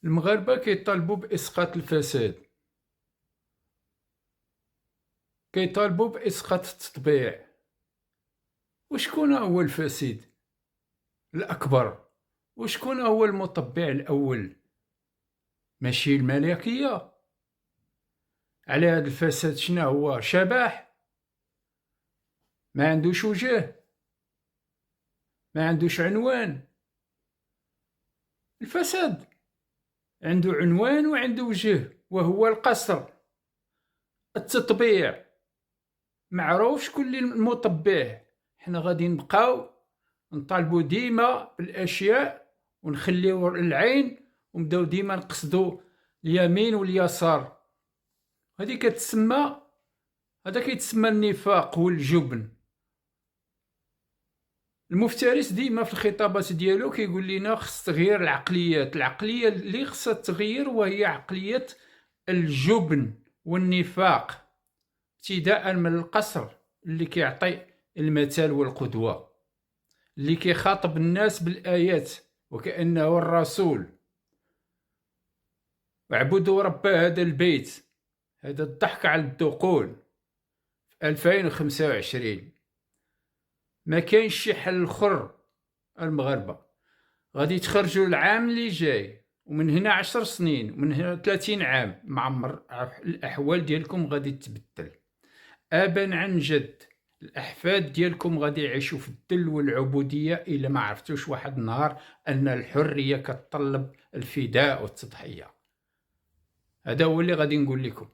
المغاربة كيطالبوا بإسقاط الفساد، كيطالبوا بإسقاط التطبيع. وشكون هو الفاسد الأكبر؟ وشكون هو المطبع الأول؟ ماشي الملكية؟ على هذا الفساد شنو هو؟ شبح ما عندوش وجه، ما عندوش عنوان. الفساد عنده عنوان وعنده وجه، وهو القصر. التطبيع معروف شكون اللي المطبع. حنا غادي نبقاو نطالبوا ديما بالاشياء ونخليو العين ونبداو ديما نقصدوا اليمين واليسار. هذه كتسمى، هذا كيتسمى النفاق والجبن. المفترس ديما في الخطابات ديالو كيقول لنا خص تغيير العقليات. العقليه اللي خصها تغير وهي عقليه الجبن والنفاق، ابتداء من القصر اللي كيعطي المثال والقدوه، اللي كيخاطب الناس بالايات وكانه الرسول. واعبدوا رب هذا البيت. هذا الضحك على الدقون في 2025. ما كاينش شي حل اخر. المغاربه غادي تخرجوا العام اللي جاي، ومن هنا 10 سنين، ومن هنا 30 عام معمر الاحوال ديالكم غادي تتبدل ابا عن جد. الاحفاد ديالكم غادي يعيشوا في الذل والعبوديه الا ما عرفتوش واحد النهار ان الحريه كتطلب الفداء والتضحيه. هذا هو اللي غادي نقول لكم.